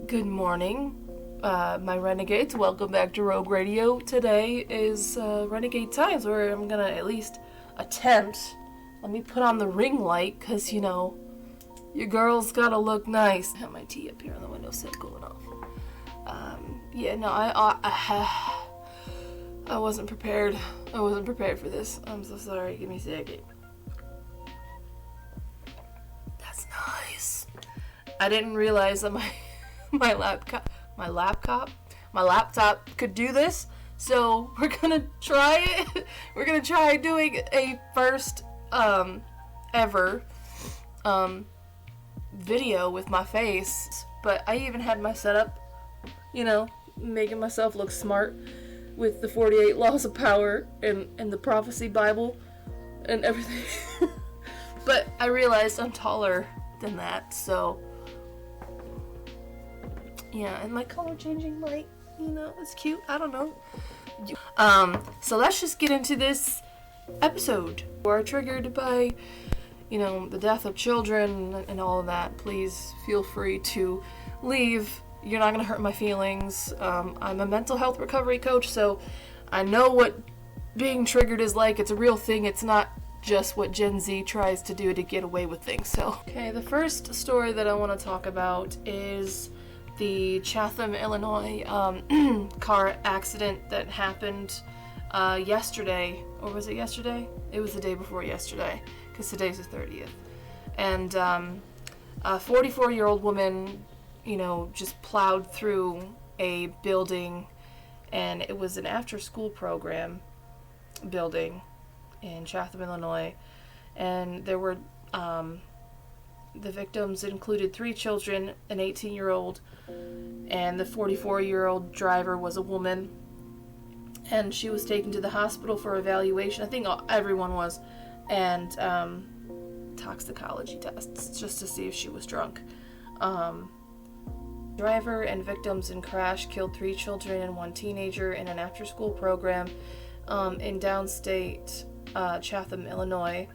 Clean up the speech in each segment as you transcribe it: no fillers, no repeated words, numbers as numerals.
Good morning, my Renegades. Welcome back to Rogue Radio. Today is Renegade Times, where I'm gonna at least attempt. Let me put on the ring light, because, you know, your girl's gotta look nice. I have my tea up here on the windowsill going off. I wasn't prepared. I wasn't prepared for this. I'm so sorry. Give me a second. That's nice. I didn't realize that my laptop could do this, so we're gonna try it. We're gonna try doing a first ever video with my face, but I even had my setup, you know, making myself look smart with the 48 laws of power and the prophecy Bible and everything. But I realized I'm taller than that, so yeah, and my color changing light, you know, it's cute. I don't know. So let's just get into this episode. If you are triggered by, you know, the death of children and all of that, please feel free to leave. You're not going to hurt my feelings. I'm a mental health recovery coach, so I know what being triggered is like. It's a real thing. It's not just what Gen Z tries to do to get away with things. So, okay, the first story that I want to talk about is the Chatham, Illinois car accident that happened yesterday. Or was it yesterday? It was the day before yesterday, because today's the 30th. And a 44-year-old woman, you know, just plowed through a building, and it was an after-school program building in Chatham, Illinois. And there were, the victims included 3 children, an 18-year-old, and the 44-year-old driver was a woman. And she was taken to the hospital for evaluation. I think everyone was. And toxicology tests, just to see if she was drunk. Driver and victims in crash killed 3 children and 1 teenager in an after-school program in downstate Chatham, Illinois,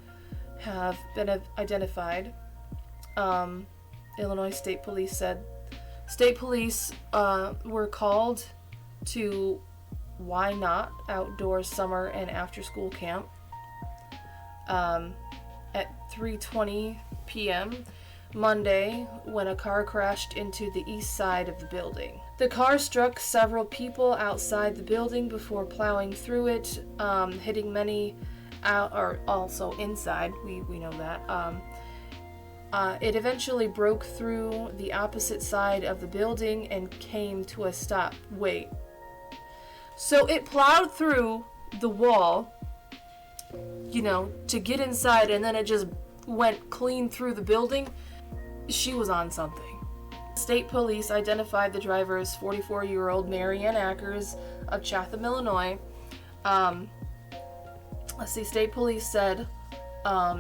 have been identified. Illinois State Police said state police were called to Why Not outdoor summer and after-school camp at 3:20 p.m. Monday when a car crashed into the east side of the building. The car struck several people outside the building before plowing through it, hitting many out or also inside. We know that. It eventually broke through the opposite side of the building and came to a stop. Wait. So it plowed through the wall, you know, to get inside, and then it just went clean through the building. She was on something. State police identified the driver as 44-year-old Marianne Ackers of Chatham, Illinois. State police said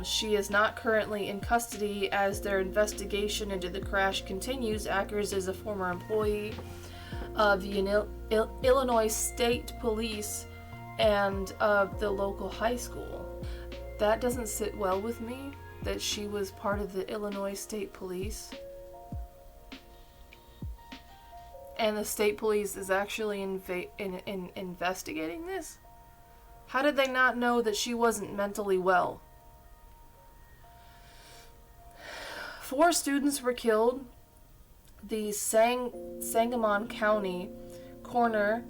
she is not currently in custody as their investigation into the crash continues. Ackers is a former employee of the Illinois State Police and of the local high school. That doesn't sit well with me, that she was part of the Illinois State Police. And the state police is actually investigating this? How did they not know that she wasn't mentally well? 4 students were killed. The Sangamon County coroner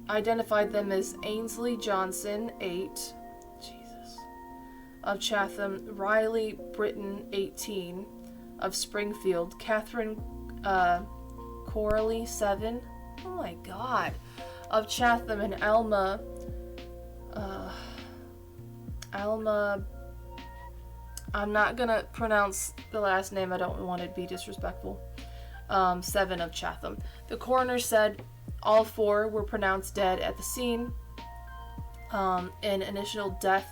identified them as Ainsley Johnson, 8, of Chatham, Riley Britton, 18, of Springfield, Catherine Corley, 7, oh my god, of Chatham, and Alma, I'm not gonna pronounce the last name, I don't want it to be disrespectful, 7 of Chatham. The coroner said all 4 were pronounced dead at the scene. An initial death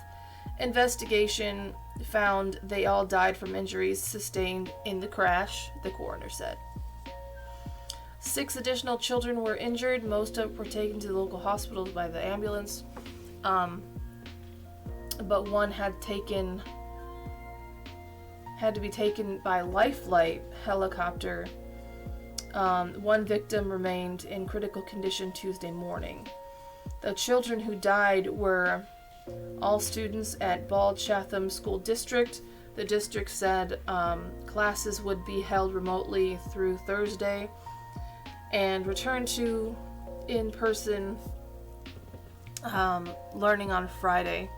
investigation found they all died from injuries sustained in the crash, the coroner said. 6 additional children were injured. Most of them were taken to the local hospitals by the ambulance. But one had to be taken by Life Flight helicopter One victim remained in critical condition Tuesday morning. The children who died were all students at Bald Chatham School District. The district said classes would be held remotely through Thursday and return to in-person learning on Friday.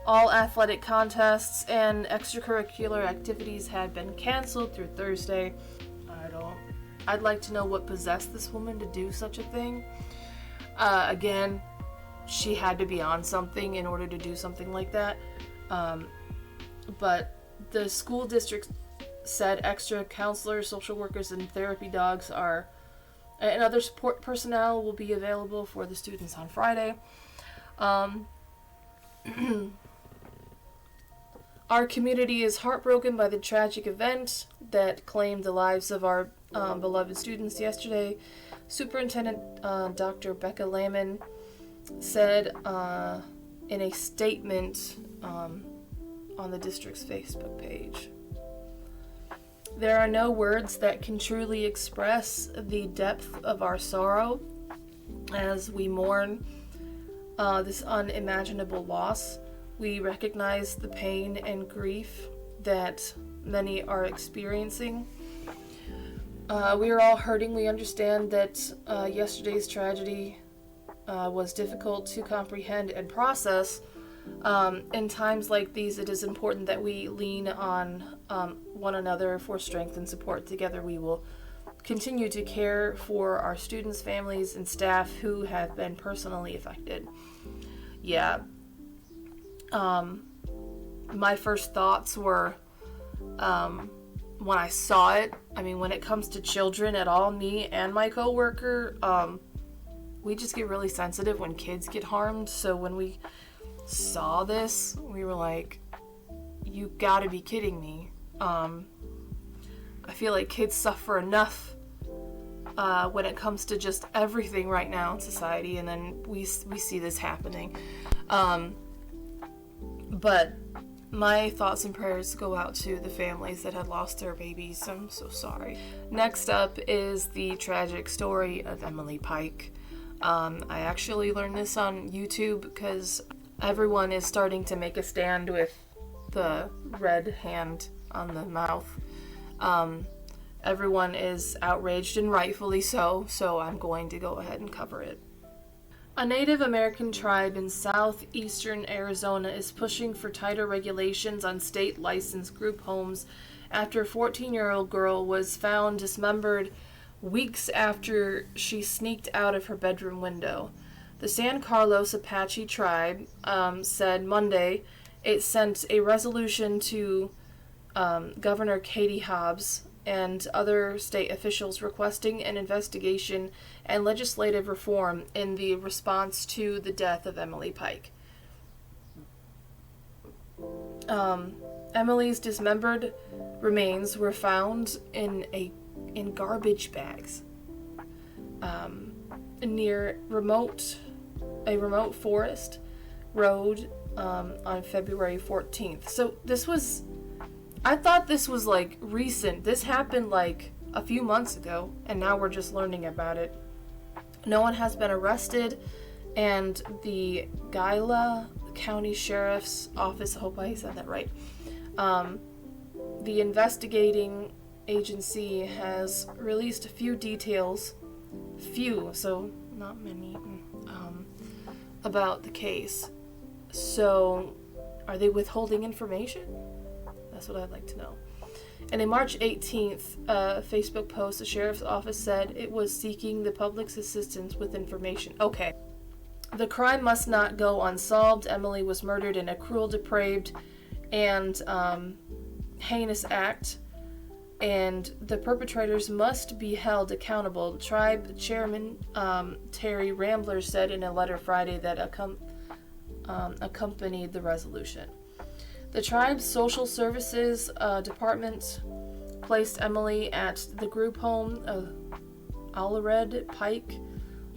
All athletic contests and extracurricular activities had been canceled through Thursday. I'd like to know what possessed this woman to do such a thing. Again, she had to be on something in order to do something like that. But the school district said extra counselors, social workers, and therapy dogs and other support personnel will be available for the students on Friday. Our community is heartbroken by the tragic event that claimed the lives of our beloved students yesterday. Superintendent Dr. Becca Lamon said in a statement on the district's Facebook page, "There are no words that can truly express the depth of our sorrow as we mourn this unimaginable loss. We recognize the pain and grief that many are experiencing. We are all hurting. We understand that yesterday's tragedy was difficult to comprehend and process. In times like these, it is important that we lean on one another for strength and support. Together, we will continue to care for our students, families, and staff who have been personally affected." Yeah. My first thoughts were, when I saw it, when it comes to children at all, me and my coworker, we just get really sensitive when kids get harmed. So when we saw this, we were like, you gotta be kidding me. I feel like kids suffer enough when it comes to just everything right now in society, and then we see this happening. But my thoughts and prayers go out to the families that had lost their babies. I'm so sorry. Next up is the tragic story of Emily Pike. I actually learned this on YouTube because everyone is starting to make a stand with the red hand on the mouth. Everyone is outraged, and rightfully so I'm going to go ahead and cover it. A Native American tribe in southeastern Arizona is pushing for tighter regulations on state-licensed group homes after a 14-year-old girl was found dismembered weeks after she sneaked out of her bedroom window. The San Carlos Apache tribe said Monday it sent a resolution to Governor Katie Hobbs and other state officials requesting an investigation and legislative reform in the response to the death of Emily Pike. Emily's dismembered remains were found in garbage bags near a remote forest road on February 14th. So I thought this was like recent. This happened like a few months ago, and now we're just learning about it. No one has been arrested, and the Gila County Sheriff's Office, I hope I said that right, the investigating agency has released a few details, so not many, about the case. So, are they withholding information? That's what I'd like to know. In a March 18th Facebook post, the sheriff's office said it was seeking the public's assistance with information. Okay. The crime must not go unsolved. Emily was murdered in a cruel, depraved, and heinous act, and the perpetrators must be held accountable. Tribe Chairman Terry Rambler said in a letter Friday that accompanied the resolution. The tribe's social services department placed Emily at the group home of Alared Pike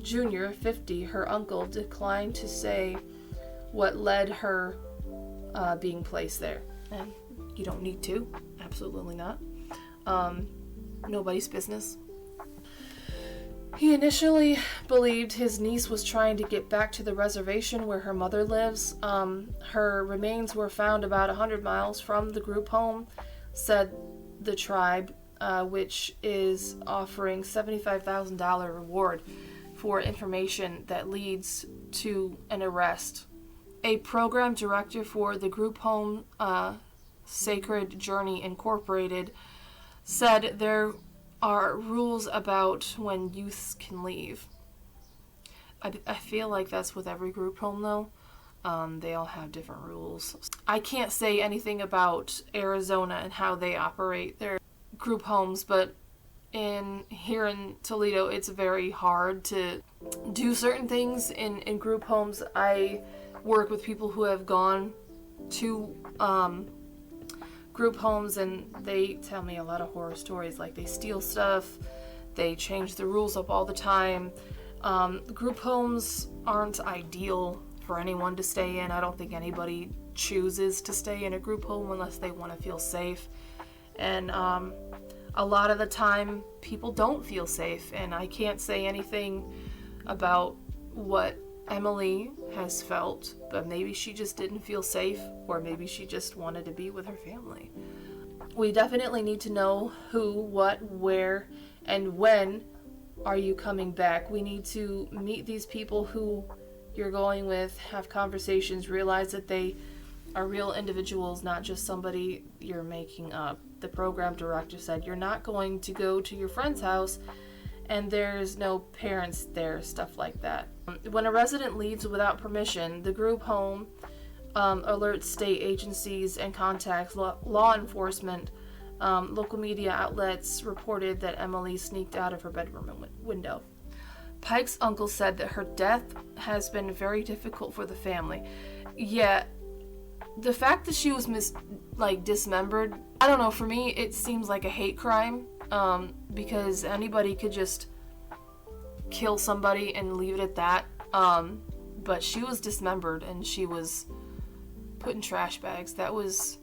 Jr., 50. Her uncle declined to say what led her being placed there. And you don't need to. Absolutely not. Nobody's business. He initially believed his niece was trying to get back to the reservation where her mother lives. Her remains were found about 100 miles from the group home, said the tribe, which is offering $75,000 reward for information that leads to an arrest. A program director for the group home, Sacred Journey Incorporated, said there are rules about when youths can leave. I feel like that's with every group home, though. They all have different rules. I can't say anything about Arizona and how they operate their group homes, but here in Toledo, it's very hard to do certain things in group homes. I work with people who have gone to group homes, and they tell me a lot of horror stories. Like, they steal stuff, they change the rules up all the time. Group homes aren't ideal for anyone to stay in. I don't think anybody chooses to stay in a group home unless they want to feel safe. And a lot of the time, people don't feel safe, and I can't say anything about what Emily has felt, but maybe she just didn't feel safe, or maybe she just wanted to be with her family. We definitely need to know who, what, where, and when are you coming back. We need to meet these people who you're going with, have conversations, realize that they are real individuals, not just somebody you're making up. The program director said, you're not going to go to your friend's house and there's no parents there, stuff like that. When a resident leaves without permission, the group home alerts state agencies and contacts law enforcement. Local media outlets reported that Emily sneaked out of her bedroom window. Pike's uncle said that her death has been very difficult for the family. Yeah, the fact that she was dismembered, I don't know, for me it seems like a hate crime, because anybody could just kill somebody and leave it at that, but she was dismembered and she was put in trash bags. That was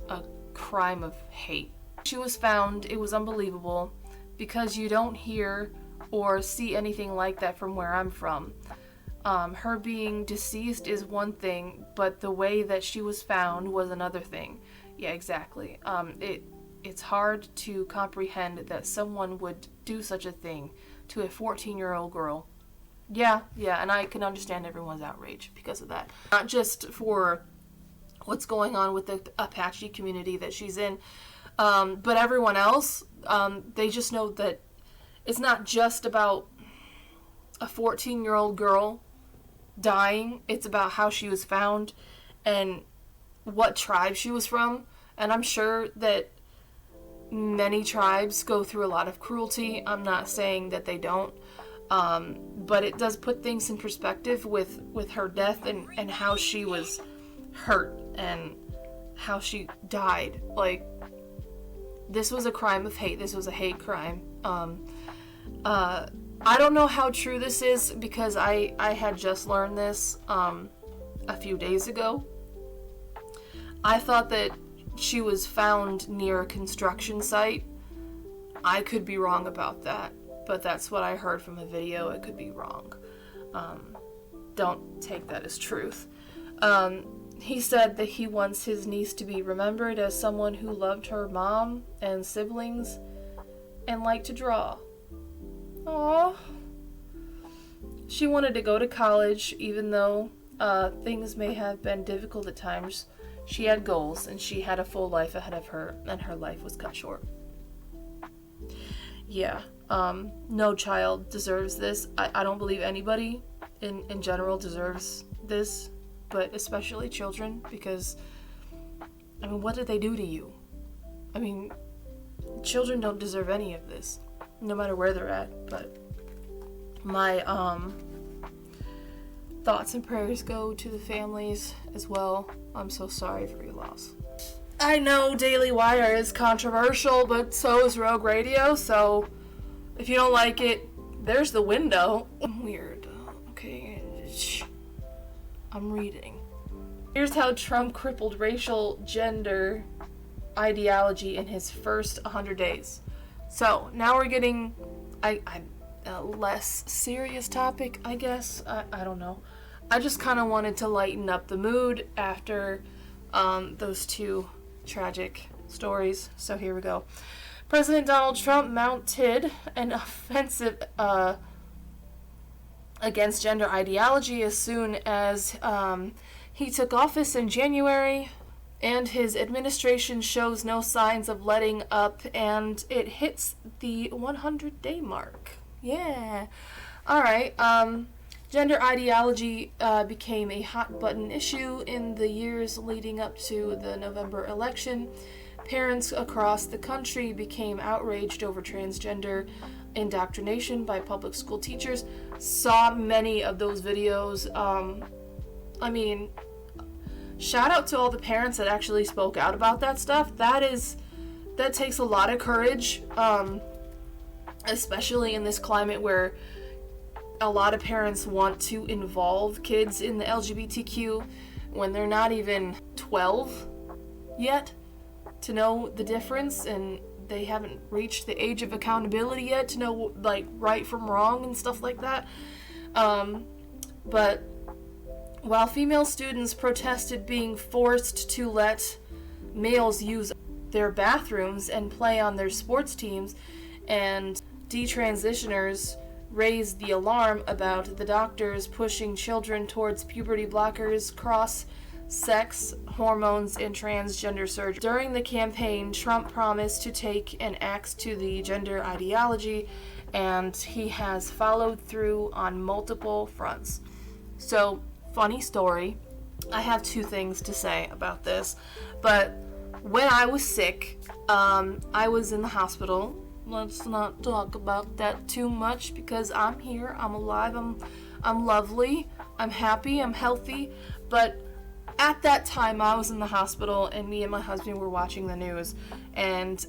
a crime of hate. She was found, it was unbelievable, because you don't hear or see anything like that from where I'm from. Her being deceased is one thing, but the way that she was found was another thing. Yeah, exactly. It's hard to comprehend that someone would do such a thing to a 14-year-old girl. Yeah, and I can understand everyone's outrage because of that. Not just for what's going on with the Apache community that she's in, but everyone else, they just know that it's not just about a 14-year-old girl dying. It's about how she was found and what tribe she was from. And I'm sure that many tribes go through a lot of cruelty. I'm not saying that they don't, but it does put things in perspective with her death and how she was hurt and how she died. Like, this was a crime of hate. This was a hate crime. I don't know how true this is, because I had just learned this a few days ago. I thought that she was found near a construction site. I could be wrong about that, but that's what I heard from a video. It could be wrong. Don't take that as truth. He said that he wants his niece to be remembered as someone who loved her mom and siblings and liked to draw. Aww. She wanted to go to college, even though things may have been difficult at times. She had goals, and she had a full life ahead of her, and her life was cut short. Yeah, no child deserves this. I don't believe anybody in general deserves this, but especially children, because, I mean, what did they do to you? I mean, children don't deserve any of this, no matter where they're at. But my thoughts and prayers go to the families as well. I'm so sorry for your loss. I know Daily Wire is controversial, but so is Rogue Radio, so if you don't like it, there's the window. Weird. Okay, shh. I'm reading. Here's how Trump crippled racial gender ideology in his first 100 days. So now we're getting, I a less serious topic, I guess. I don't know. I just kind of wanted to lighten up the mood after those two tragic stories. So here we go. President Donald Trump mounted an offensive against gender ideology as soon as he took office in January, and his administration shows no signs of letting up, and it hits the 100-day mark. Yeah. Alright, gender ideology became a hot-button issue in the years leading up to the November election. Parents across the country became outraged over transgender indoctrination by public school teachers. Saw many of those videos. I mean, shout out to all the parents that actually spoke out about that stuff. That takes a lot of courage, especially in this climate where a lot of parents want to involve kids in the LGBTQ when they're not even 12 yet to know the difference, and they haven't reached the age of accountability yet to know like right from wrong and stuff like that. But while female students protested being forced to let males use their bathrooms and play on their sports teams, and detransitioners raised the alarm about the doctors pushing children towards puberty blockers, cross-sex hormones, and transgender surgery. During the campaign, Trump promised to take an axe to the gender ideology, and he has followed through on multiple fronts. So, funny story. I have two things to say about this, but when I was sick, I was in the hospital. Let's not talk about that too much because I'm here, I'm alive, I'm lovely, I'm happy, I'm healthy. But at that time, I was in the hospital, and me and my husband were watching the news, and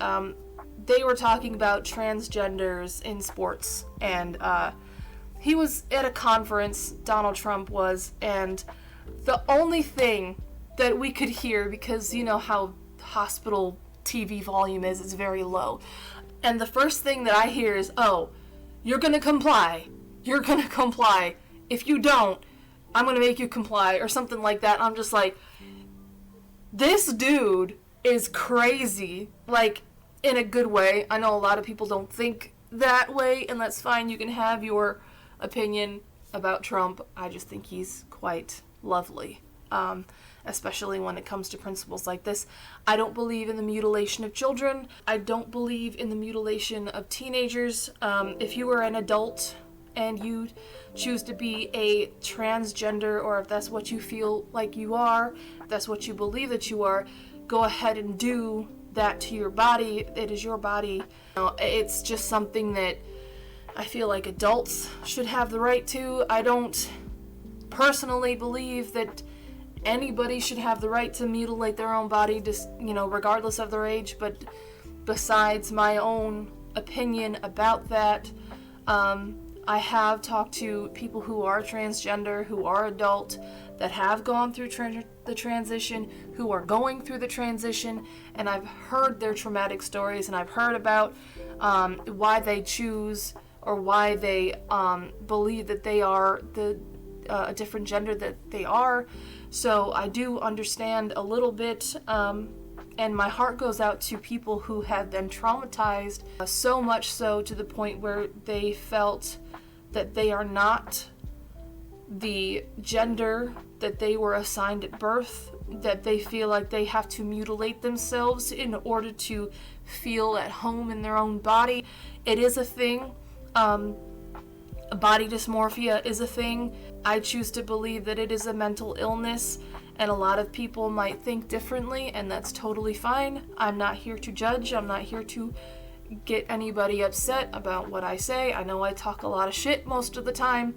they were talking about transgenders in sports, and he was at a conference, Donald Trump was, and the only thing that we could hear, because you know how hospital TV volume is, it's very low, and the first thing that I hear is, oh, you're gonna comply, if you don't, I'm gonna make you comply, or something like that. I'm just like, this dude is crazy, like, in a good way. I know a lot of people don't think that way, and that's fine, you can have your opinion about Trump. I just think he's quite lovely, especially when it comes to principles like this. I don't believe in the mutilation of children. I don't believe in the mutilation of teenagers. If you are an adult and you choose to be a transgender, or if that's what you feel like you are, if that's what you believe that you are, go ahead and do that to your body. It is your body. You know, it's just something that I feel like adults should have the right to. I don't personally believe that anybody should have the right to mutilate their own body, just, you know, regardless of their age. But besides my own opinion about that, I have talked to people who are transgender, who are adult, that have gone through the transition, who are going through the transition, and I've heard their traumatic stories, and I've heard about why they choose or why they believe that they are a different gender that they are. So I do understand a little bit, and my heart goes out to people who have been traumatized, so much so to the point where they felt that they are not the gender that they were assigned at birth, that they feel like they have to mutilate themselves in order to feel at home in their own body. It is a thing. Body dysmorphia is a thing. I choose to believe that it is a mental illness, and a lot of people might think differently, and that's totally fine. I'm not here to judge. I'm not here to get anybody upset about what I say. I know I talk a lot of shit most of the time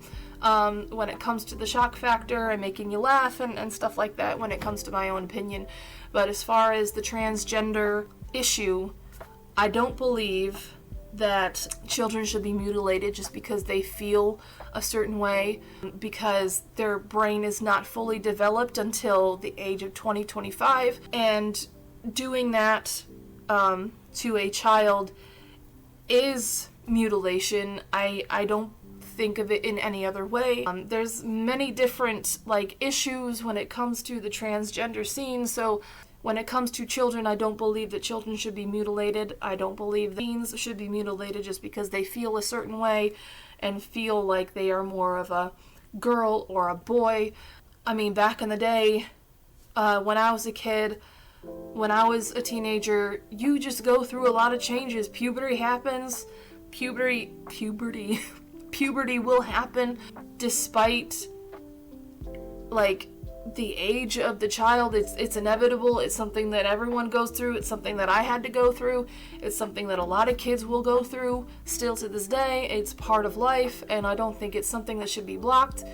when it comes to the shock factor and making you laugh and stuff like that when it comes to my own opinion. But as far as the transgender issue, I don't believe that children should be mutilated just because they feel a certain way, because their brain is not fully developed until the age of 20-25, and doing that to a child is mutilation. I don't think of it in any other way. There's many different issues when it comes to the transgender scene. So when it comes to children, I don't believe that children should be mutilated. I don't believe that teens should be mutilated just because they feel a certain way and feel like they are more of a girl or a boy. I mean, back in the day, when I was a kid, when I was a teenager, you just go through a lot of changes. Puberty happens. Puberty will happen despite the age of the child. It's inevitable. It's something that everyone goes through. It's something that I had to go through. It's something that a lot of kids will go through still to this day. It's part of life, and I don't think it's something that should be blocked.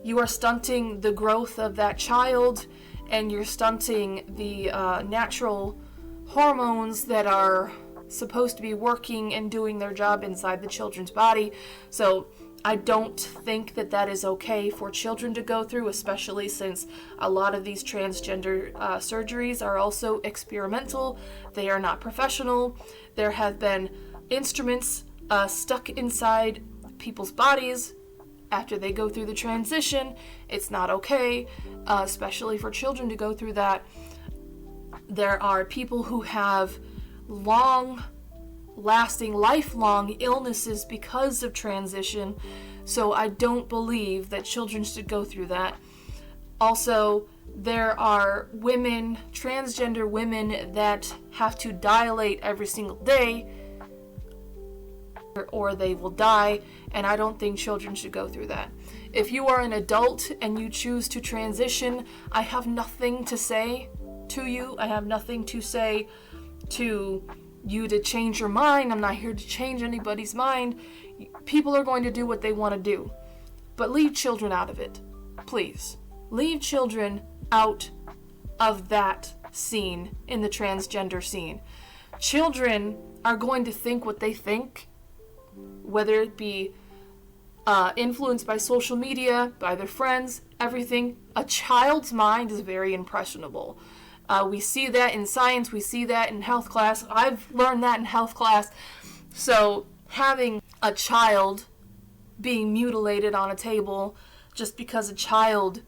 You are stunting the growth of that child, and you're stunting the natural hormones that are supposed to be working and doing their job inside the children's body. So I don't think that that is okay for children to go through, especially since a lot of these transgender surgeries are also experimental. They are not professional. There have been instruments stuck inside people's bodies after they go through the transition. It's not okay, especially for children to go through that. There are people who have long-lasting, lifelong illnesses because of transition, so I don't believe that children should go through that. Also, there are women, transgender women, that have to dilate every single day or they will die, and I don't think children should go through that. If you are an adult and you choose to transition, I have nothing to say to you. I have nothing to say to you to change your mind. I'm not here to change anybody's mind. People are going to do what they want to do. But leave children out of it. Please. Leave children out of that scene, in the transgender scene. Children are going to think what they think, whether it be influenced by social media, by their friends, everything. A child's mind is very impressionable. We see that in science, we see that in health class. I've learned that in health class. So having a child being mutilated on a table just because a child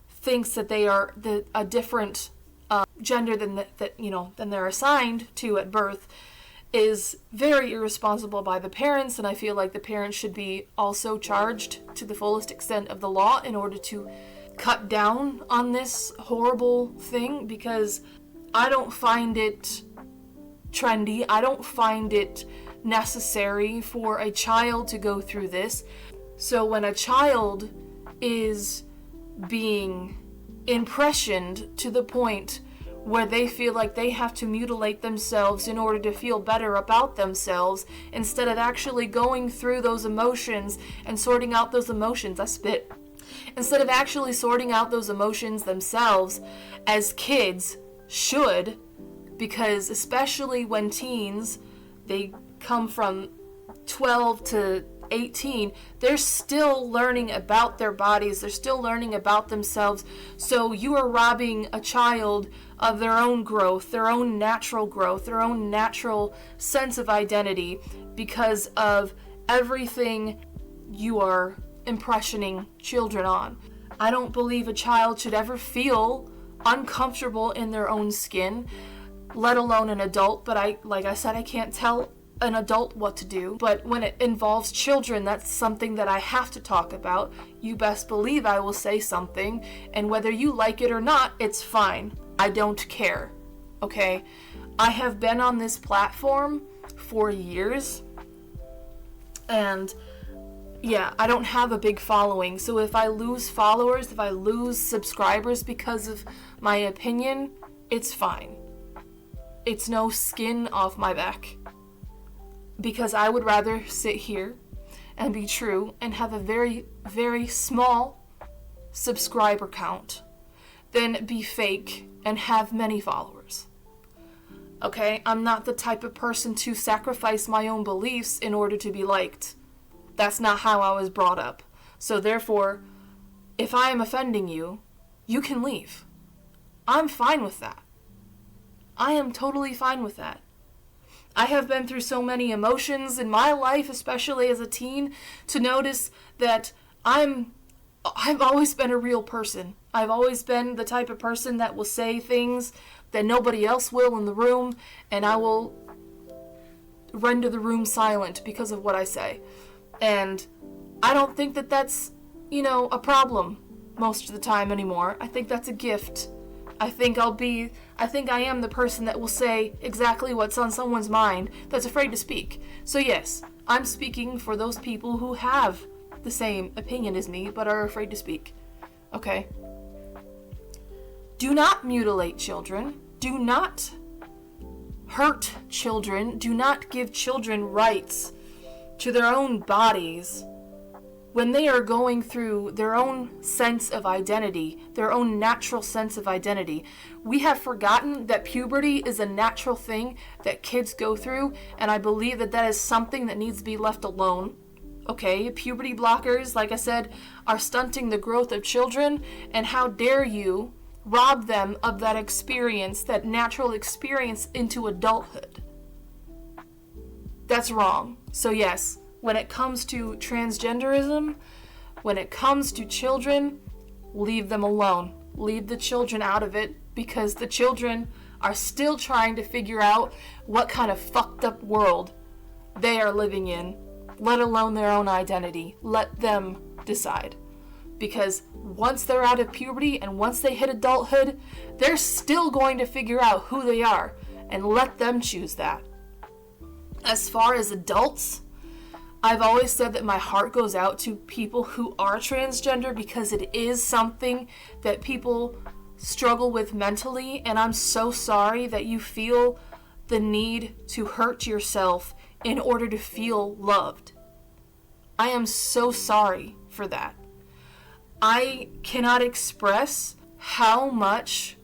thinks that they are a different gender than they're assigned to at birth is very irresponsible by the parents, and I feel like the parents should be also charged to the fullest extent of the law in order to cut down on this horrible thing, because I don't find it trendy. I don't find it necessary for a child to go through this. So when a child is being impressioned to the point where they feel like they have to mutilate themselves in order to feel better about themselves, instead of actually going through those emotions and sorting out those emotions, instead of actually sorting out those emotions themselves, as kids should, because especially when teens, they come from 12 to 18, they're still learning about their bodies, they're still learning about themselves. So you are robbing a child of their own growth, their own natural growth, their own natural sense of identity, because of everything you are impressioning children on. I don't believe a child should ever feel uncomfortable in their own skin, let alone an adult. But like I said, I can't tell an adult what to do. But when it involves children, that's something that I have to talk about. You best believe I will say something, and whether you like it or not, it's fine. I don't care. Okay? I have been on this platform for years, and yeah, I don't have a big following, so if I lose followers, if I lose subscribers because of my opinion, it's fine. It's no skin off my back. Because I would rather sit here and be true and have a very, very small subscriber count than be fake and have many followers. Okay? I'm not the type of person to sacrifice my own beliefs in order to be liked. That's not how I was brought up. So therefore, if I am offending you, you can leave. I'm fine with that. I am totally fine with that. I have been through so many emotions in my life, especially as a teen, to notice that I've always been a real person. I've always been the type of person that will say things that nobody else will in the room, and I will render the room silent because of what I say. And I don't think that that's, a problem most of the time anymore. I think that's a gift. I think I am the person that will say exactly what's on someone's mind that's afraid to speak. So yes, I'm speaking for those people who have the same opinion as me but are afraid to speak. Okay? Do not mutilate children. Do not hurt children. Do not give children rights to their own bodies when they are going through their own sense of identity, their own natural sense of identity. We have forgotten that puberty is a natural thing that kids go through, and I believe that that is something that needs to be left alone. Okay, puberty blockers, like I said, are stunting the growth of children, and how dare you rob them of that experience, that natural experience into adulthood. That's wrong. So yes, when it comes to transgenderism, when it comes to children, leave them alone. Leave the children out of it, because the children are still trying to figure out what kind of fucked up world they are living in, let alone their own identity. Let them decide. Because once they're out of puberty and once they hit adulthood, they're still going to figure out who they are, and let them choose that. As far as adults, I've always said that my heart goes out to people who are transgender, because it is something that people struggle with mentally, and I'm so sorry that you feel the need to hurt yourself in order to feel loved. I am so sorry for that. I cannot express how much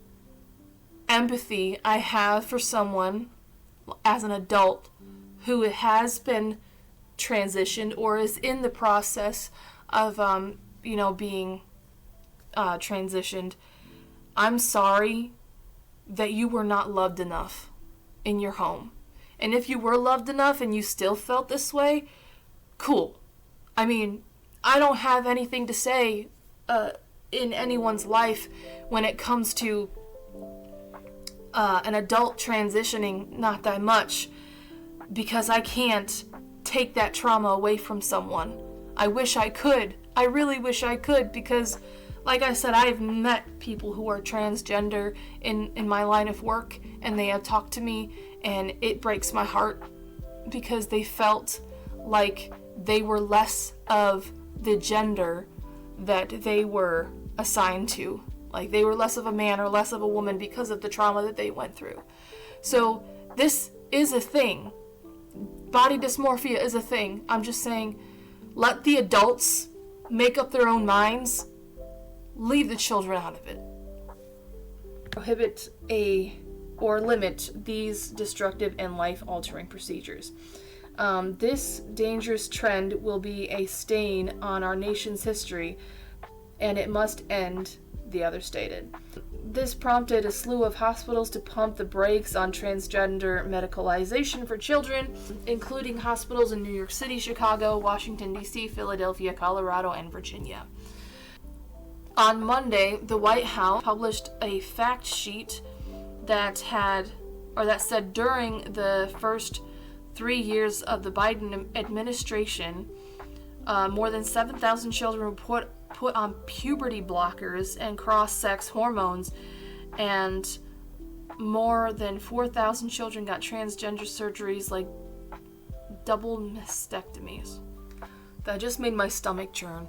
empathy I have for someone as an adult who has been transitioned or is in the process of being transitioned. I'm sorry that you were not loved enough in your home. And if you were loved enough and you still felt this way, cool. I mean, I don't have anything to say in anyone's life when it comes to an adult transitioning, not that much, because I can't take that trauma away from someone. I wish I could. I really wish I could, because like I said, I've met people who are transgender in my line of work, and they have talked to me, and it breaks my heart because they felt like they were less of the gender that they were assigned to. Like they were less of a man or less of a woman because of the trauma that they went through. So this is a thing. Body dysmorphia is a thing. I'm just saying, let the adults make up their own minds. Leave the children out of it. Prohibit or limit these destructive and life-altering procedures. This dangerous trend will be a stain on our nation's history, and it must end, the other stated. This prompted a slew of hospitals to pump the brakes on transgender medicalization for children, including hospitals in New York City, Chicago, Washington, D.C., Philadelphia, Colorado, and Virginia. On Monday, the White House published a fact sheet that said during the first 3 years of the Biden administration, more than 7,000 children were put on puberty blockers and cross-sex hormones, and more than 4,000 children got transgender surgeries like double mastectomies. That just made my stomach churn.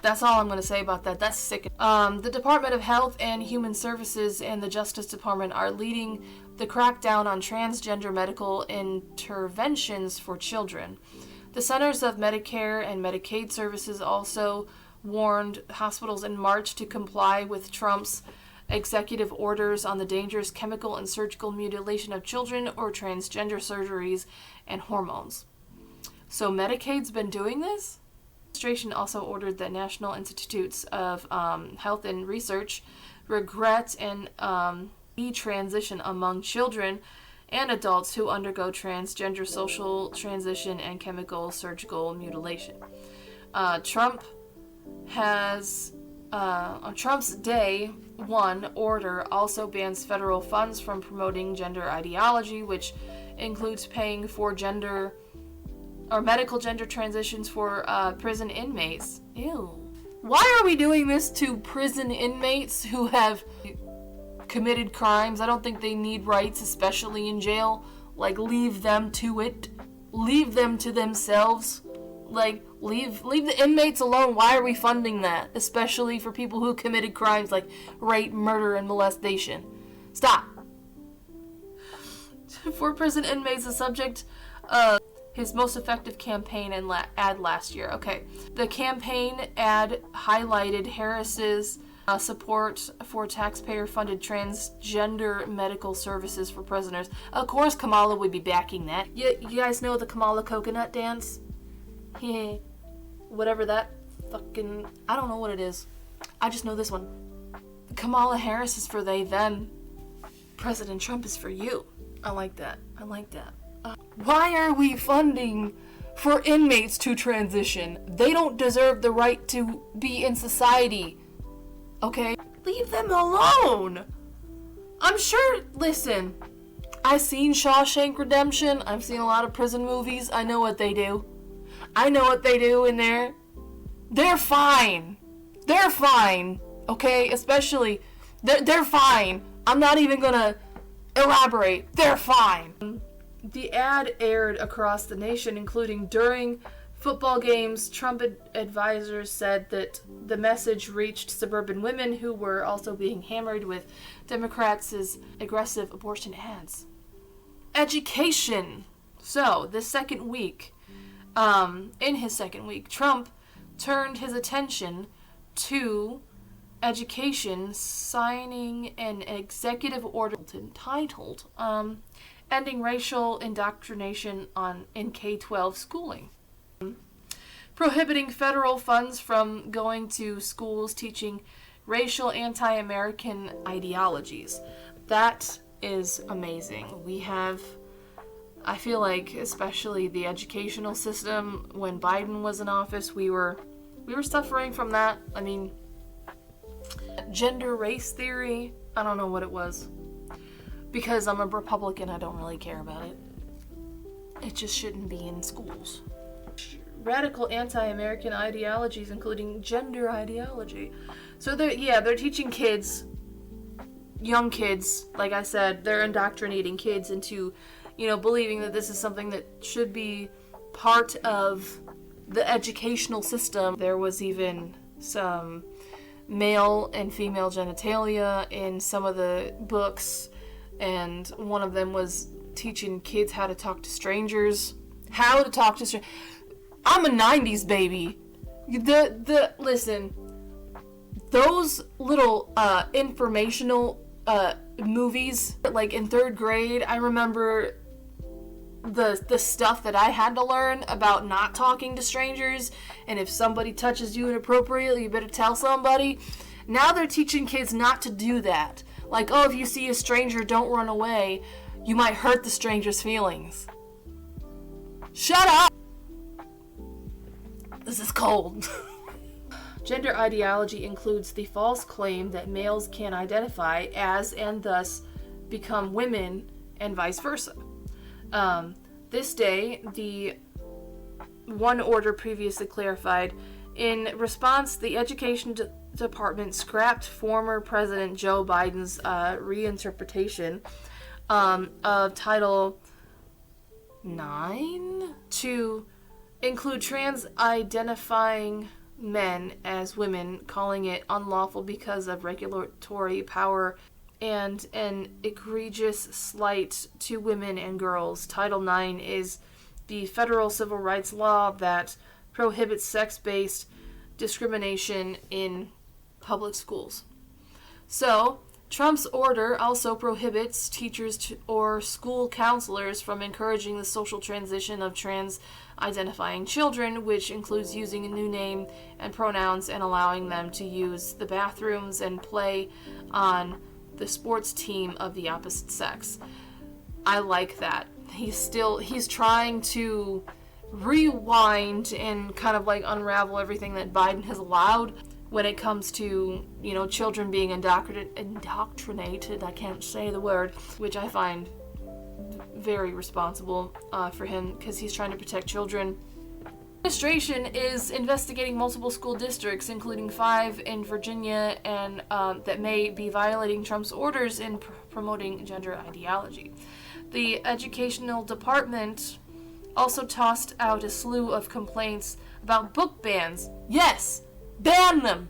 That's all I'm going to say about that. That's sick. The Department of Health and Human Services and the Justice Department are leading the crackdown on transgender medical interventions for children. The Centers of Medicare and Medicaid Services also warned hospitals in March to comply with Trump's executive orders on the dangerous chemical and surgical mutilation of children or transgender surgeries and hormones. So Medicaid's been doing this? The administration also ordered the National Institutes of Health and Research regret and transition among children and adults who undergo transgender social transition and chemical surgical mutilation. Trump has, on Trump's Day 1 order, also bans federal funds from promoting gender ideology, which includes paying for gender or medical gender transitions for prison inmates. Ew. Why are we doing this to prison inmates who have committed crimes? I don't think they need rights, especially in jail. Like, leave them to it. Leave them to themselves. Like, leave the inmates alone. Why are we funding that? Especially for people who committed crimes like rape, murder, and molestation. Stop. For prison inmates, the subject of his most effective campaign and ad last year. Okay. The campaign ad highlighted Harris's support for taxpayer-funded transgender medical services for prisoners. Of course, Kamala would be backing that. You guys know the Kamala coconut dance? Whatever that fucking... I don't know what it is. I just know this one. Kamala Harris is for they, them. President Trump is for you. I like that. Why are we funding for inmates to transition? They don't deserve the right to be in society. Okay? Leave them alone! I'm sure, listen, I've seen Shawshank Redemption. I've seen a lot of prison movies. I know what they do. I know what they do in there. They're fine. They're fine. Okay? Especially, they're fine. I'm not even gonna elaborate. They're fine. The ad aired across the nation, including during football games. Trump advisors said that the message reached suburban women who were also being hammered with Democrats' aggressive abortion ads. Education. So, the second week, in his second week, Trump turned his attention to education, signing an executive order entitled Ending Racial Indoctrination in K-12 Schooling, prohibiting federal funds from going to schools teaching racial anti-American ideologies. That is amazing. I feel like, especially the educational system, when Biden was in office, we were suffering from that. I mean, gender race theory, I don't know what it was. Because I'm a Republican, I don't really care about it. It just shouldn't be in schools. Radical anti-American ideologies, including gender ideology. So they're teaching kids, young kids, like I said, they're indoctrinating kids into, believing that this is something that should be part of the educational system. There was even some male and female genitalia in some of the books, and one of them was teaching kids how to talk to strangers. I'm a 90s baby. Listen, those little informational movies, like in 3rd grade, I remember the stuff that I had to learn about not talking to strangers, and if somebody touches you inappropriately, you better tell somebody. Now they're teaching kids not to do that. Like, if you see a stranger, don't run away. You might hurt the stranger's feelings. Shut up! This is cold. Gender ideology includes the false claim that males can identify as and thus become women and vice versa. This day, the one order previously clarified. In response, the Education Department scrapped former President Joe Biden's reinterpretation of Title IX to include trans-identifying men as women, calling it unlawful because of regulatory power and an egregious slight to women and girls. Title IX is the federal civil rights law that prohibits sex-based discrimination in public schools. So, Trump's order also prohibits teachers or school counselors from encouraging the social transition of trans-identifying children, which includes using a new name and pronouns and allowing them to use the bathrooms and play on the sports team of the opposite sex. I like that. He's trying to rewind and kind of like unravel everything that Biden has allowed when it comes to, children being indoctrinated, I can't say the word, which I find very responsible for him, because he's trying to protect children. The administration is investigating multiple school districts, including 5 in Virginia, and that may be violating Trump's orders in promoting gender ideology. The educational department also tossed out a slew of complaints about book bans. Yes! Ban them!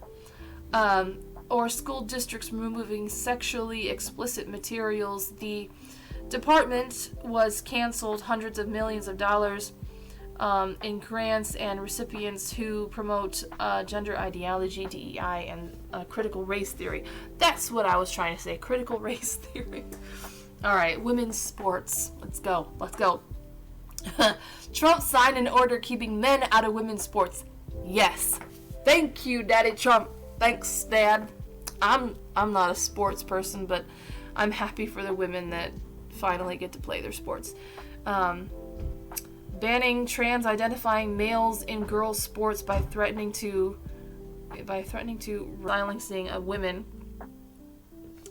Or school districts removing sexually explicit materials. The department was canceled hundreds of millions of dollars in grants and recipients who promote gender ideology, DEI, and critical race theory. That's what I was trying to say, critical race theory. Alright, women's sports. Let's go. Trump signed an order keeping men out of women's sports. Yes. Thank you, Daddy Trump. Thanks, Dad. I'm not a sports person, but I'm happy for the women that finally get to play their sports. Banning trans-identifying males in girls' sports by threatening to silencing women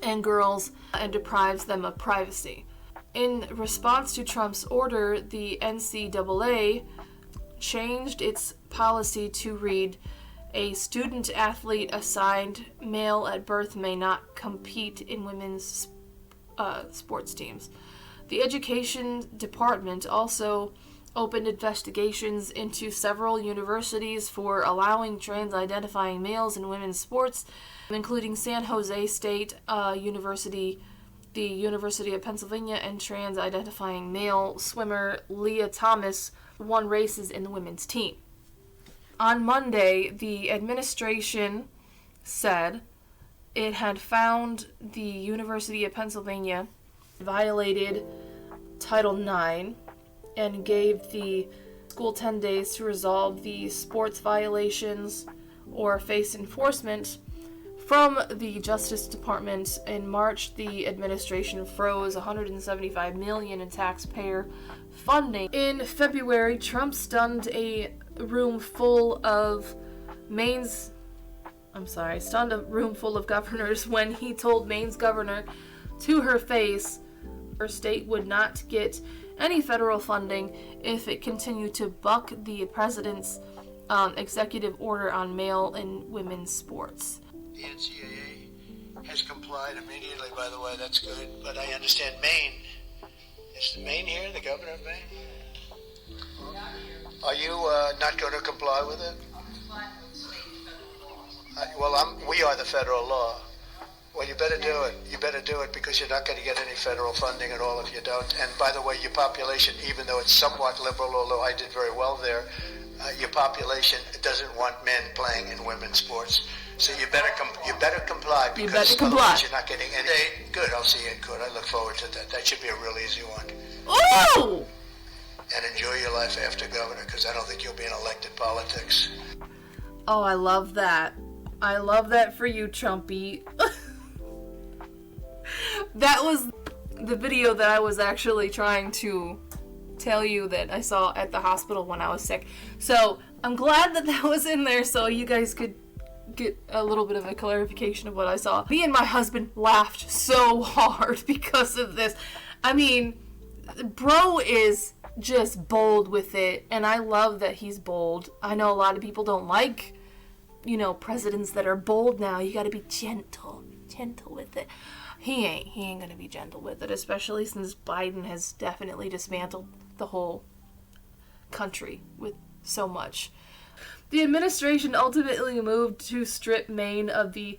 and girls and deprives them of privacy. In response to Trump's order, the NCAA changed its policy to read, "A student athlete assigned male at birth may not compete in women's sports teams." The education department also opened investigations into several universities for allowing trans-identifying males in women's sports, including San Jose State University, the University of Pennsylvania, and trans-identifying male swimmer Leah Thomas won races in the women's team. On Monday, the administration said it had found the University of Pennsylvania violated Title IX and gave the school 10 days to resolve the sports violations or face enforcement from the Justice Department. In March, the administration froze $175 million in taxpayer funding. In February, Trump stunned a room full of governors when he told Maine's governor to her face her state would not get any federal funding if it continued to buck the president's executive order on male and women's sports. The NCAA has complied immediately, by the way, that's good. But I understand Maine. Is Maine here, the governor of Maine? Are you not going to comply with it? We are the federal law. Well, you better do it. You better do it, because you're not going to get any federal funding at all if you don't. And by the way, your population, even though it's somewhat liberal, although I did very well there, your population doesn't want men playing in women's sports. So you better comply, because otherwise you're not getting any. Good, I'll see you in court. I look forward to that. That should be a real easy one. Oh! And enjoy your life after governor, because I don't think you'll be in elected politics. Oh, I love that. I love that for you, Trumpy. That was the video that I was actually trying to tell you that I saw at the hospital when I was sick. So I'm glad that was in there so you guys could get a little bit of a clarification of what I saw. Me and my husband laughed so hard because of this. I mean, bro is just bold with it, and I love that he's bold. I know a lot of people don't like, presidents that are bold now. You gotta be gentle with it. He ain't gonna be gentle with it, especially since Biden has definitely dismantled the whole country with so much. The administration ultimately moved to strip Maine of the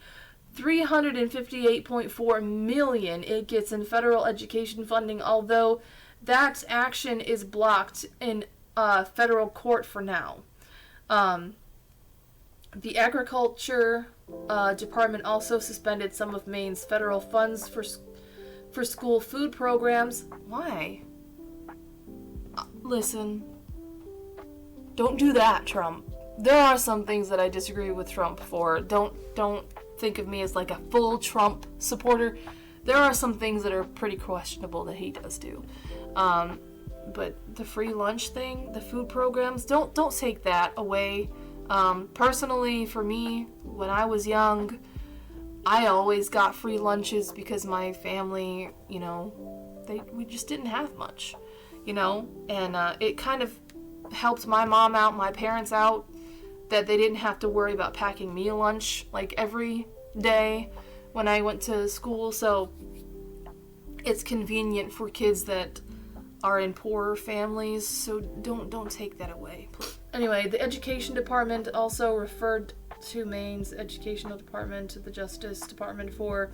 $358.4 million it gets in federal education funding, although that action is blocked in federal court for now. The Agriculture Department also suspended some of Maine's federal funds for school food programs. Why? Listen, don't do that, Trump. There are some things that I disagree with Trump for. Don't think of me as like a full Trump supporter. there are some things that are pretty questionable that he does do. But the free lunch thing, the food programs, don't take that away. Personally, for me, when I was young, I always got free lunches because my family, we just didn't have much, and it kind of helped my mom out, my parents out, that they didn't have to worry about packing me a lunch like every day when I went to school. So it's convenient for kids that are in poorer families, so don't take that away. Anyway, the Education Department also referred to Maine's Educational Department to the Justice Department for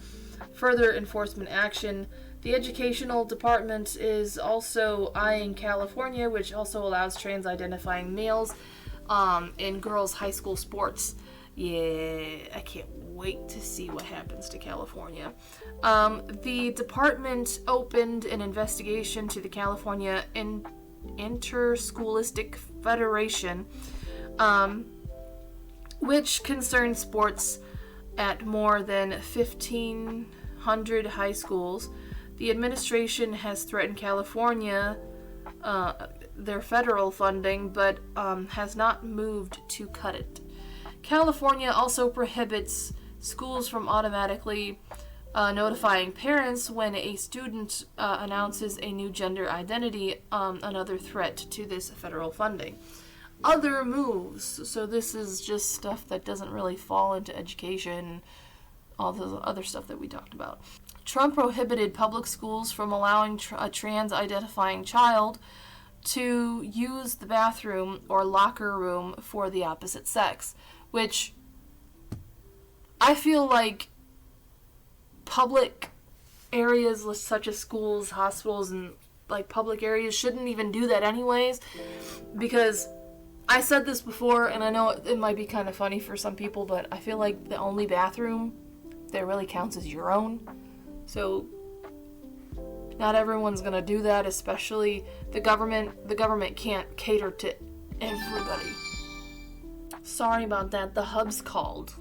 further enforcement action. The Educational Department is also eyeing California, which also allows trans-identifying males in girls' high school sports. Yeah, I can't wait to see what happens to California. The department opened an investigation to the California Interscholastic Federation, which concerns sports at more than 1,500 high schools. The administration has threatened California their federal funding, but has not moved to cut it. California also prohibits schools from automatically notifying parents when a student announces a new gender identity, another threat to this federal funding. Other moves, so this is just stuff that doesn't really fall into education, all the other stuff that we talked about. Trump prohibited public schools from allowing a trans-identifying child to use the bathroom or locker room for the opposite sex, which I feel like public areas such as schools, hospitals, and like public areas shouldn't even do that anyways, because I said this before, and I know it might be kind of funny for some people, but I feel like the only bathroom that really counts is your own. So not everyone's gonna do that, especially the government. The government can't cater to everybody. Sorry about that, the hub's called.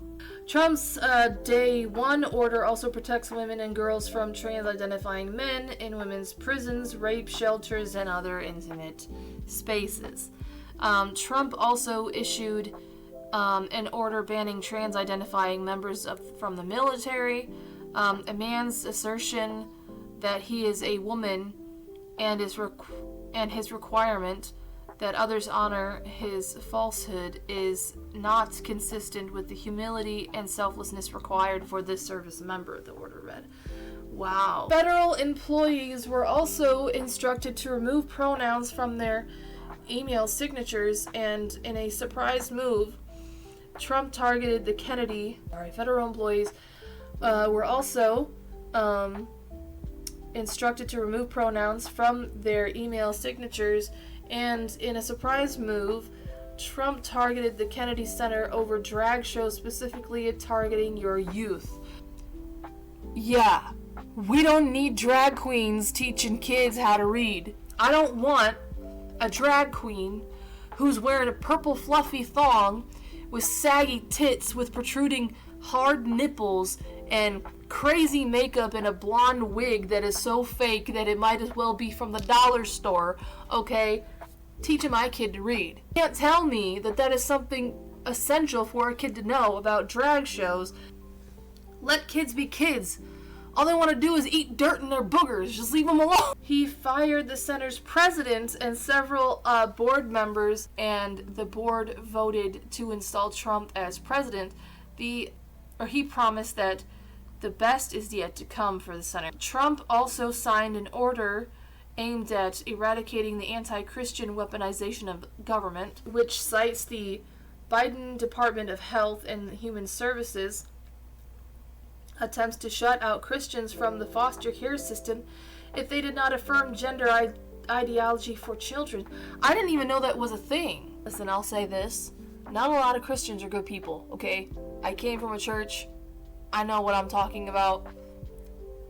Trump's Day 1 order also protects women and girls from trans-identifying men in women's prisons, rape shelters, and other intimate spaces. Trump also issued an order banning trans-identifying members from the military. A man's assertion that he is a woman and his requirement that others honor his falsehood is not consistent with the humility and selflessness required for this service member, the order read. Wow. Federal employees were also instructed to remove pronouns from their email signatures, and in a surprise move, Trump targeted the federal employees were also instructed to remove pronouns from their email signatures, and in a surprise move, Trump targeted the Kennedy Center over drag shows, specifically targeting your youth. Yeah, we don't need drag queens teaching kids how to read. I don't want a drag queen who's wearing a purple fluffy thong with saggy tits with protruding hard nipples and crazy makeup and a blonde wig that is so fake that it might as well be from the dollar store, okay? Teaching my kid to read. You can't tell me that is something essential for a kid to know about drag shows. Let kids be kids. All they want to do is eat dirt in their boogers. Just leave them alone. He fired the center's president and several board members, and the board voted to install Trump as president. He promised that the best is yet to come for the center. Trump also signed an order aimed at eradicating the anti-Christian weaponization of government, which cites the Biden Department of Health and Human Services attempts to shut out Christians from the foster care system if they did not affirm gender ideology for children. I didn't even know that was a thing. Listen, I'll say this. Not a lot of Christians are good people, okay? I came from a church. I know what I'm talking about.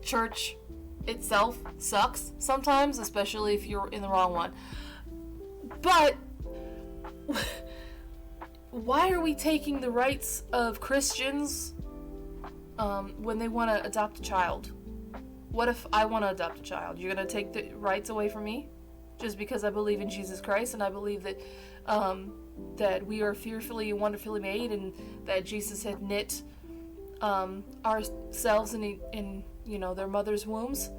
Church itself sucks sometimes, especially if you're in the wrong one. But why are we taking the rights of Christians when they want to adopt a child? What if I want to adopt a child? You're going to take the rights away from me? Just because I believe in Jesus Christ and I believe that that we are fearfully and wonderfully made, and that Jesus had knit ourselves in their mother's wombs,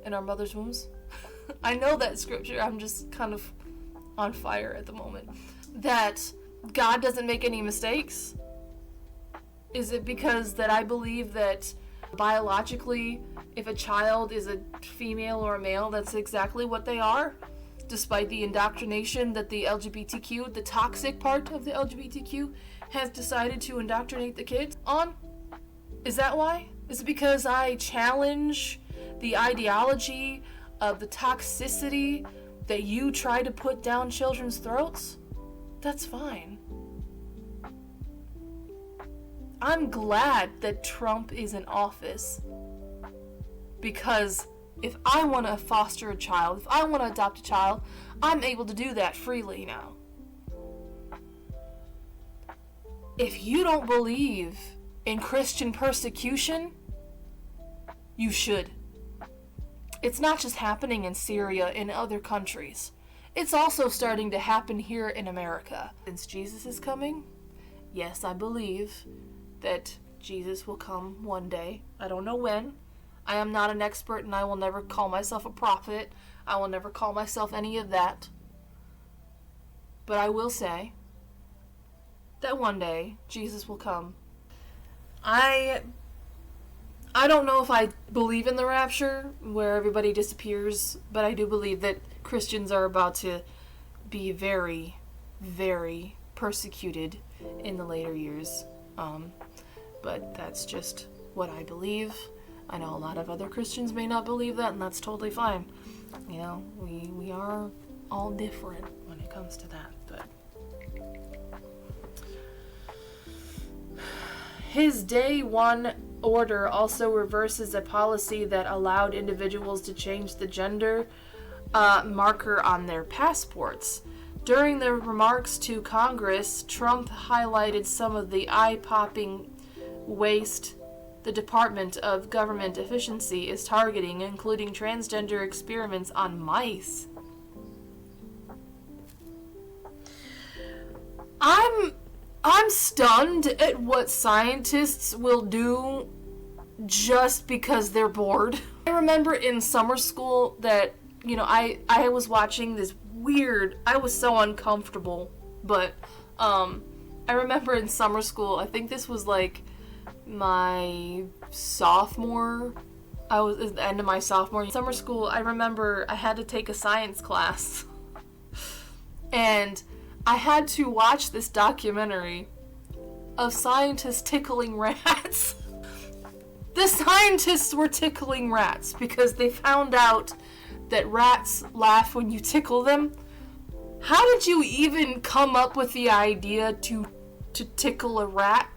in our mother's wombs. I know that scripture. I'm just kind of on fire at the moment. That God doesn't make any mistakes? Is it because that I believe that biologically, if a child is a female or a male, that's exactly what they are? Despite the indoctrination that the LGBTQ, the toxic part of the LGBTQ, has decided to indoctrinate the kids on? Is that why? Is it because I challenge the ideology of the toxicity that you try to put down children's throats? That's fine. I'm glad that Trump is in office, because if I want to foster a child, if I want to adopt a child, I'm able to do that freely now. If you don't believe in Christian persecution, you should. It's not just happening in Syria and other countries. It's also starting to happen here in America. Since Jesus is coming, yes, I believe that Jesus will come one day. I don't know when. I am not an expert, and I will never call myself a prophet. I will never call myself any of that. But I will say that one day Jesus will come. I don't know if I believe in the rapture, where everybody disappears, but I do believe that Christians are about to be very, very persecuted in the later years. But that's just what I believe. I know a lot of other Christians may not believe that, and that's totally fine. You know, we are all different when it comes to that, but his day one order also reverses a policy that allowed individuals to change the gender marker on their passports. During the remarks to Congress, Trump highlighted some of the eye-popping waste the Department of Government Efficiency is targeting, including transgender experiments on mice. I'm stunned at what scientists will do just because they're bored. I remember in summer school that, I was watching this weird, I was so uncomfortable, but I remember in summer school, I think this was like my sophomore, I was at the end of my sophomore summer school. I remember I had to take a science class and I had to watch this documentary of scientists tickling rats. The scientists were tickling rats because they found out that rats laugh when you tickle them. How did you even come up with the idea to tickle a rat?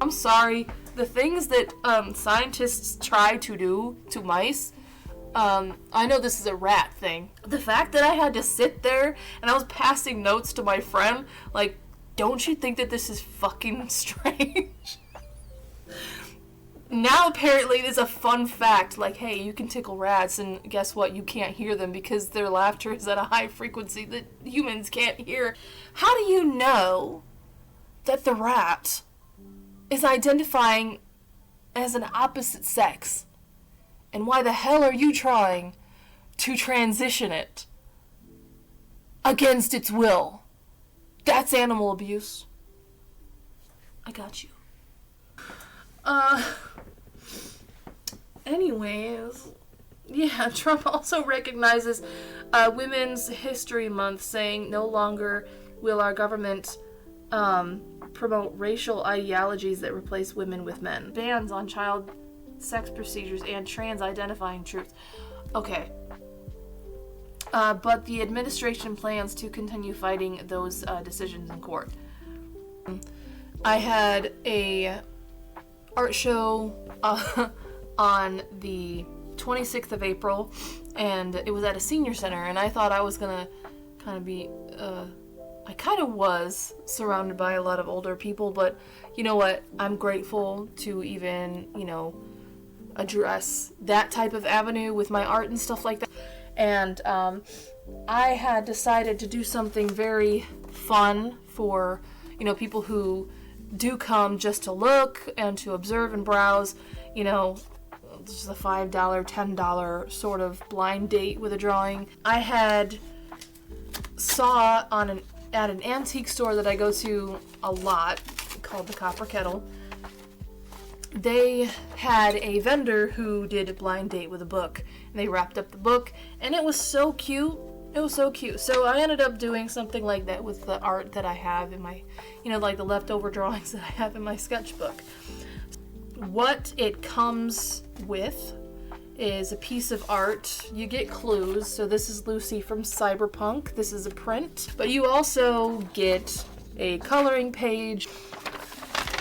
I'm sorry, the things that scientists try to do to mice, I know this is a rat thing. The fact that I had to sit there and I was passing notes to my friend, like, don't you think that this is fucking strange? Now apparently it is a fun fact, like, hey, you can tickle rats and guess what, you can't hear them because their laughter is at a high frequency that humans can't hear. How do you know that the rat is identifying as an opposite sex? And why the hell are you trying to transition it against its will? That's animal abuse. I got you. Anyways, yeah, Trump also recognizes Women's History Month, saying no longer will our government promote racial ideologies that replace women with men. Bans on child sex procedures and trans-identifying truths. Okay. But the administration plans to continue fighting those decisions in court. I had a art show on the 26th of April, and it was at a senior center, and I thought I was gonna kind of be, I kind of was surrounded by a lot of older people, but you know what, I'm grateful to even, address that type of avenue with my art and stuff like that. And I had decided to do something very fun for, people who do come just to look and to observe and browse, just a $5, $10 sort of blind date with a drawing. I had saw at an antique store that I go to a lot called the Copper Kettle. They had a vendor who did a blind date with a book, and they wrapped up the book, and it was so cute. It was so cute. So I ended up doing something like that with the art that I have in my, like the leftover drawings that I have in my sketchbook. What it comes with is a piece of art. You get clues. So this is Lucy from Cyberpunk. This is a print. But you also get a coloring page.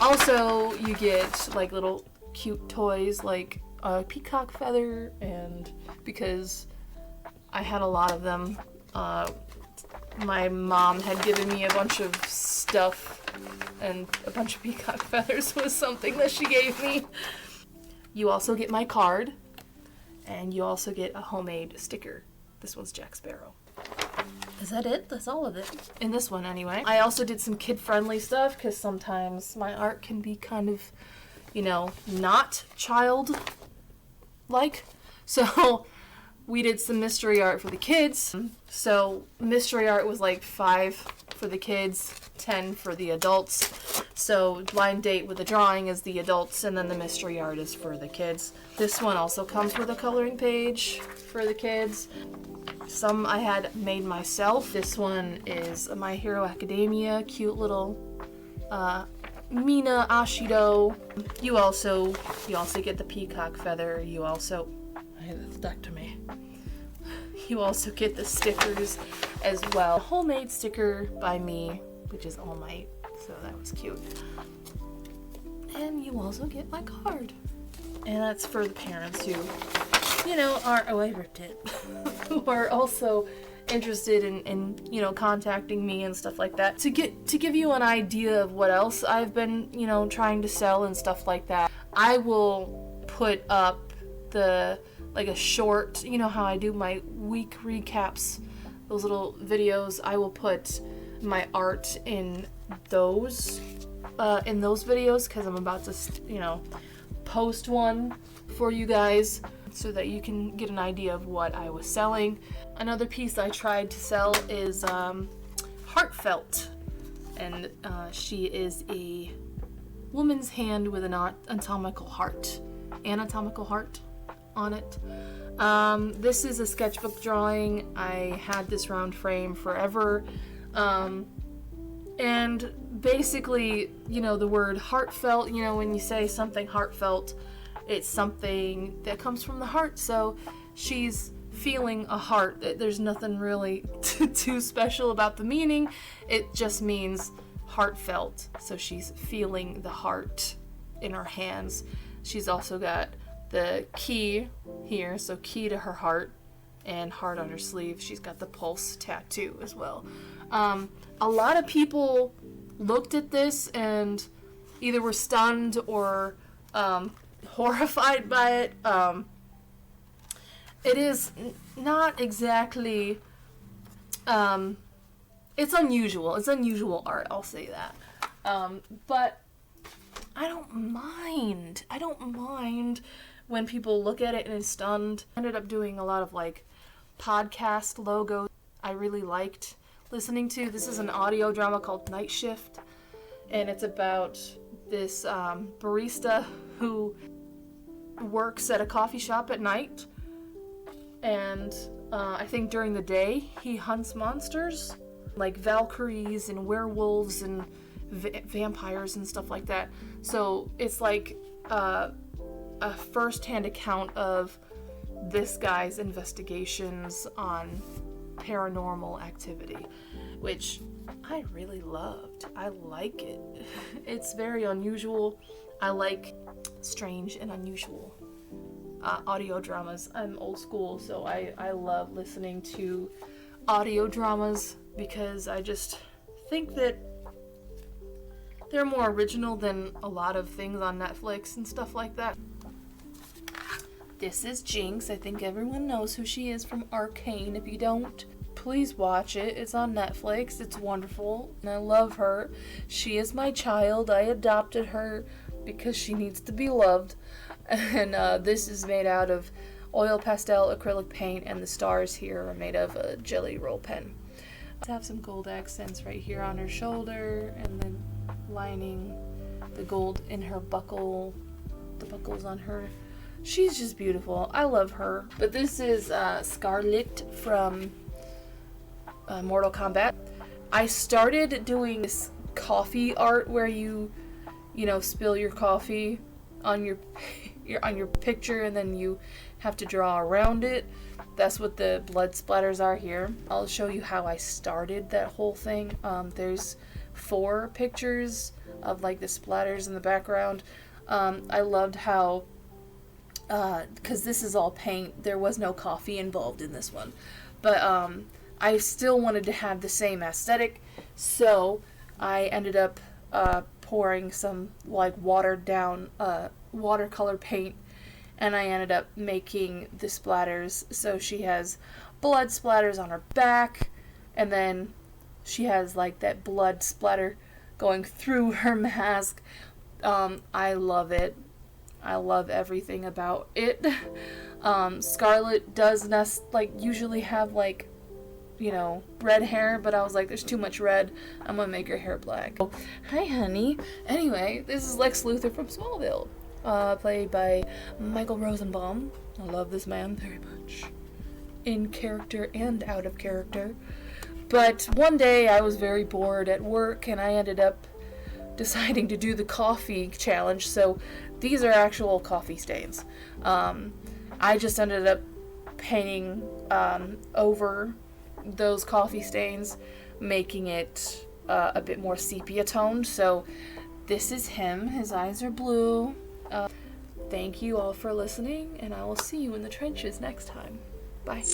Also, you get like little cute toys like a peacock feather, and because I had a lot of them, my mom had given me a bunch of stuff, and a bunch of peacock feathers was something that she gave me. You also get my card, and you also get a homemade sticker. This one's Jack Sparrow. Is that it? That's all of it. In this one, anyway. I also did some kid-friendly stuff, because sometimes my art can be kind of, not child-like. So we did some mystery art for the kids. So mystery art was like 5 for the kids, 10 for the adults. So blind date with a drawing is the adults, and then the mystery art is for the kids. This one also comes with a coloring page for the kids. Some I had made myself. This one is My Hero Academia, cute little Mina Ashido. You also get the peacock feather. You also, that's stuck to me. You also get the stickers as well. A homemade sticker by me, which is All Might, so that was cute. And you also get my card. And that's for the parents who, are, oh, I ripped it, who are also interested in contacting me and stuff like that. To give you an idea of what else I've been, trying to sell and stuff like that, I will put up a short, how I do my week recaps, those little videos. I will put my art in those videos, because I'm about to, post one for you guys so that you can get an idea of what I was selling. Another piece I tried to sell is Heartfelt, and she is a woman's hand with an anatomical heart on it. This is a sketchbook drawing. I had this round frame forever, and basically, the word heartfelt, when you say something heartfelt, it's something that comes from the heart. So she's feeling a heart. There's nothing really too special about the meaning. It just means heartfelt. So she's feeling the heart in her hands. She's also got the key here, so key to her heart, and heart on her sleeve. She's got the pulse tattoo as well. A lot of people looked at this and either were stunned or horrified by it. It is not exactly, it's unusual. It's unusual art, I'll say that. But I don't mind. When people look at it and is stunned. I ended up doing a lot of podcast logos I really liked listening to. This is an audio drama called Night Shift, and it's about this barista who works at a coffee shop at night, and I think during the day he hunts monsters like Valkyries and werewolves and vampires and stuff like that. So it's like a first-hand account of this guy's investigations on paranormal activity, which I really loved. I like it. It's very unusual. I like strange and unusual audio dramas. I'm old school, so I love listening to audio dramas because I just think that they're more original than a lot of things on Netflix and stuff like that. This is Jinx. I think everyone knows who she is from Arcane. If you don't, please watch it. It's on Netflix. It's wonderful, and I love her. She is my child. I adopted her because she needs to be loved. And this is made out of oil pastel acrylic paint, and the stars here are made of a jelly roll pen. I have some gold accents right here on her shoulder, and then lining the gold in her buckle, the buckles on her. She's just beautiful. I love her. But this is Scarlet from Mortal Kombat. I started doing this coffee art where you spill your coffee on your picture, and then you have to draw around it. That's what the blood splatters are here. I'll show you how I started that whole thing. There's 4 pictures of like the splatters in the background. I loved how, because this is all paint, there was no coffee involved in this one. But I still wanted to have the same aesthetic, so I ended up pouring some like watered down watercolor paint, and I ended up making the splatters. So she has blood splatters on her back, and then she has like that blood splatter going through her mask. I love it. I love everything about it. Scarlet does usually have red hair, but I was like, there's too much red. I'm gonna make her hair black. Oh, hi, honey. Anyway, this is Lex Luthor from Smallville, played by Michael Rosenbaum. I love this man very much, in character and out of character. But one day I was very bored at work, and I ended up deciding to do the coffee challenge. So these are actual coffee stains. I just ended up painting over those coffee stains, making it a bit more sepia toned. So this is him. His eyes are blue. Thank you all for listening, and I will see you in the trenches next time. Bye.